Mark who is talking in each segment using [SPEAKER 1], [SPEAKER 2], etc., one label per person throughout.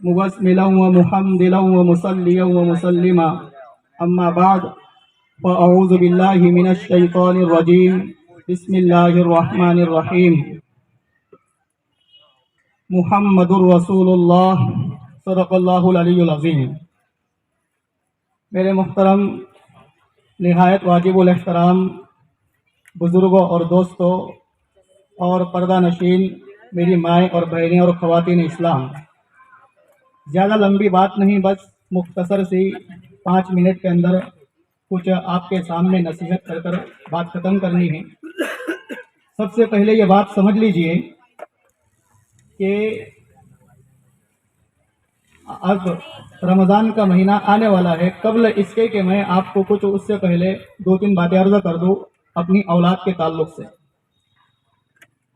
[SPEAKER 1] مبسملا ومحمدلا ومصليا ومسلما أما بعد فأعوذ بالله من الشيطان الرجيم بسم الله الرحمن الرحيم محمد رسول اللہ صدق اللہ العلی العظیم۔ میرے محترم نہایت واجب الاحترام بزرگوں اور دوستوں اور پردہ نشین میری مائیں اور بہنیں اور خواتین اسلام، زیادہ لمبی بات نہیں، بس مختصر سی 5 منٹ کے اندر کچھ آپ کے سامنے نصیحت کر بات ختم کرنی ہے۔ سب سے پہلے یہ بات سمجھ لیجئے کہ اب رمضان کا مہینہ آنے والا ہے۔ قبل اس کے کہ میں آپ کو کچھ اس سے پہلے 2-3 باتیں عرض کر دوں اپنی اولاد کے تعلق سے۔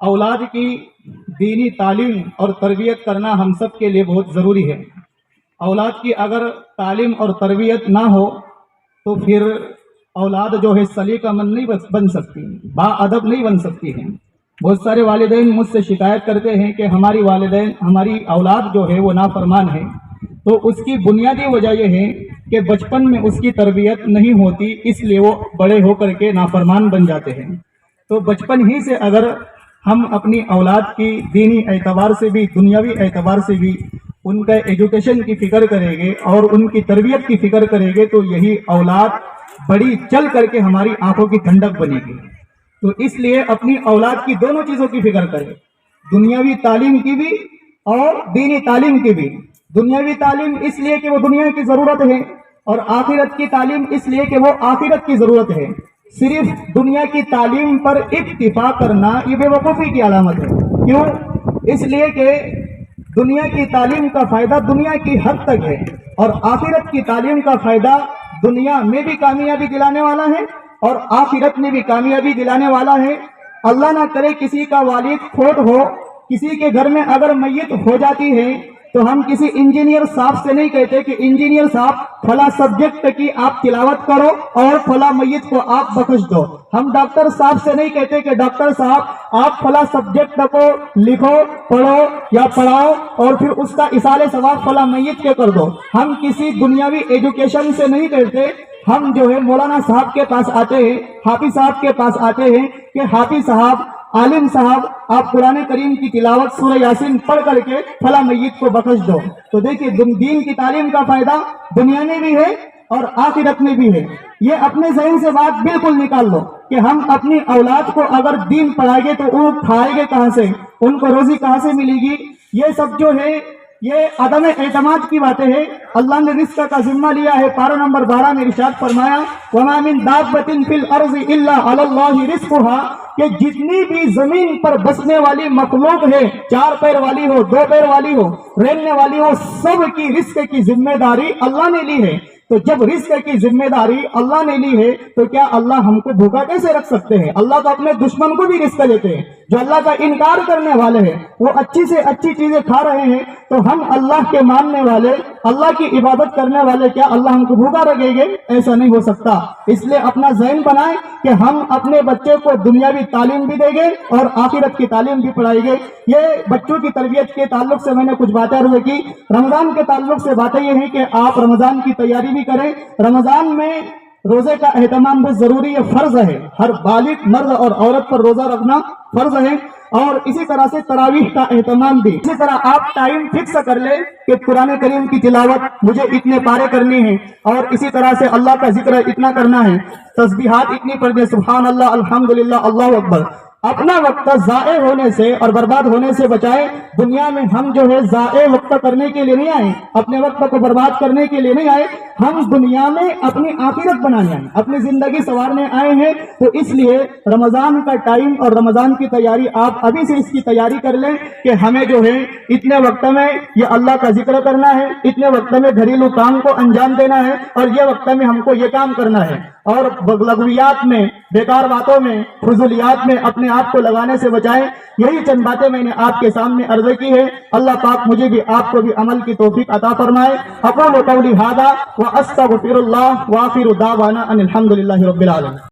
[SPEAKER 1] اولاد کی دینی تعلیم اور تربیت کرنا ہم سب کے لیے بہت ضروری ہے۔ اولاد کی اگر تعلیم اور تربیت نہ ہو تو پھر اولاد جو ہے سلیقہ مند نہیں بن سکتی، با ادب نہیں بن سکتی ہے۔ بہت سارے والدین مجھ سے شکایت کرتے ہیں کہ ہماری اولاد جو ہے وہ نافرمان ہے، تو اس کی بنیادی وجہ یہ ہے کہ بچپن میں اس کی تربیت نہیں ہوتی، اس لیے وہ بڑے ہو کر کے نافرمان بن جاتے ہیں۔ تو بچپن ہی سے اگر ہم اپنی اولاد کی دینی اعتبار سے بھی دنیاوی اعتبار سے بھی ان کا ایجوکیشن کی فکر کریں گے اور ان کی تربیت کی فکر کریں گے تو یہی اولاد بڑی چل کر کے ہماری آنکھوں کی ٹھنڈک بنے گی۔ تو اس لیے اپنی اولاد کی دونوں چیزوں کی فکر کریں، دنیاوی تعلیم کی بھی اور دینی تعلیم کی بھی۔ دنیاوی تعلیم اس لیے کہ وہ دنیا کی ضرورت ہے، اور آخرت کی تعلیم اس لیے کہ وہ آخرت کی ضرورت ہے۔ صرف دنیا کی تعلیم پر اکتفا کرنا یہ بے وقوفی کی علامت ہے۔ کیوں؟ اس لیے کہ دنیا کی تعلیم کا فائدہ دنیا کی حد تک ہے، اور آخرت کی تعلیم کا فائدہ دنیا میں بھی کامیابی دلانے والا ہے اور آخرت میں بھی کامیابی دلانے والا ہے۔ اللہ نہ کرے کسی کا والد فوت ہو، کسی کے گھر میں اگر میت ہو جاتی ہے تو ہم کسی انجینئر صاحب سے نہیں کہتے کہ انجینئر صاحب فلاں سبجیکٹ کی آپ تلاوت کرو اور فلاں میت کو آپ بخش دو۔ ہم ڈاکٹر صاحب سے نہیں کہتے کہ ڈاکٹر صاحب آپ فلاں سبجیکٹ کو لکھو، پڑھو یا پڑھاؤ اور پھر اس کا ایصال ثواب فلاں میت کے کر دو۔ ہم کسی دنیاوی ایجوکیشن سے نہیں کہتے۔ ہم جو ہے مولانا صاحب کے پاس آتے ہیں، حافظ صاحب کے پاس آتے ہیں کہ حافظ صاحب، عالم صاحب، آپ قرآن کریم کی تلاوت سورہ یاسین پڑھ کر کے فلاں میت کو بخش دو۔ تو دیکھیے دین کی تعلیم کا فائدہ دنیا میں بھی ہے اور آخرت میں بھی ہے۔ یہ اپنے ذہن سے بات بالکل نکال لو کہ ہم اپنی اولاد کو اگر دین پڑھائیں گے تو وہ کھائیں گے کہاں سے، ان کو روزی کہاں سے ملے گی؟ یہ سب جو ہے یہ عدم اعتماد کی باتیں ہیں۔ اللہ نے رزق کا ذمہ لیا ہے، پارہ نمبر 12 میں ارشاد فرمایا وَمَا مِن دَابَّةٍ فِي الْأَرْضِ إِلَّا عَلَى اللَّهِ رِزْقُهَا، کہ جتنی بھی زمین پر بسنے والی مخلوق ہے، 4 پیر والی ہو، 2 پیر والی ہو، رہنے والی ہو، سب کی رزق کی ذمہ داری اللہ نے لی ہے۔ تو جب رزق کی ذمہ داری اللہ نے لی ہے تو کیا اللہ ہم کو بھوکا کیسے رکھ سکتے ہیں؟ اللہ تو اپنے دشمن کو بھی رزق دیتے ہیں۔ جو اللہ کا انکار کرنے والے ہیں وہ اچھی سے اچھی چیزیں کھا رہے ہیں، تو ہم اللہ کے ماننے والے، اللہ کی عبادت کرنے والے، کیا اللہ ہم کو بھوکا رکھیں گے؟ ایسا نہیں ہو سکتا۔ اس لیے اپنا ذہن بنائیں کہ ہم اپنے بچے کو دنیاوی تعلیم بھی دیں گے اور آخرت کی تعلیم بھی پڑھائیں گے۔ یہ بچوں کی تربیت کے تعلق سے میں نے کچھ باتیں عرض کی۔ رمضان کے تعلق سے باتیں یہ ہیں کہ آپ رمضان کی تیاری بھی کریں۔ رمضان میں روزے کا اہتمام بہت ضروری ہے، فرض ہے، ہر بالغ مرد اور عورت پر روزہ رکھنا فرض ہے۔ اور اسی طرح سے تراویح کا اہتمام بھی۔ اسی طرح آپ ٹائم فکس کر لیں کہ قرآن کریم کی تلاوت مجھے اتنے پارے کرنے ہیں، اور اسی طرح سے اللہ کا ذکر اتنا کرنا ہے، تسبیحات اتنی پڑھ دیں، سبحان اللہ، الحمدللہ، اللہ اکبر۔ اپنا وقت ضائع ہونے سے اور برباد ہونے سے بچائے۔ دنیا میں ہم جو ہے ضائع وقت کرنے کے لیے نہیں آئے، اپنے وقت کو برباد کرنے کے لیے نہیں آئے، ہم دنیا میں اپنی آخرت بنانے آئے، اپنی زندگی سنوارنے آئے ہیں۔ تو اس لیے رمضان کا ٹائم اور رمضان کی تیاری آپ ابھی سے اس کی تیاری کر لیں کہ ہمیں جو ہے اتنے وقت میں یہ اللہ کا ذکر کرنا ہے، اتنے وقت میں گھریلو کام کو انجام دینا ہے، اور یہ وقت میں ہم کو یہ کام کرنا ہے۔ اور لغویات میں، بیکار باتوں میں، فضولیات میں اپنے آپ کو لگانے سے بچائیں۔ یہی چند باتیں میں نے آپ کے سامنے عرض کی ہے۔ اللہ پاک مجھے بھی آپ کو بھی عمل کی توفیق عطا فرمائے۔ اقول قولی ھذا واستغفر اللہ وآخر دعوانا ان الحمد للہ رب العالمین۔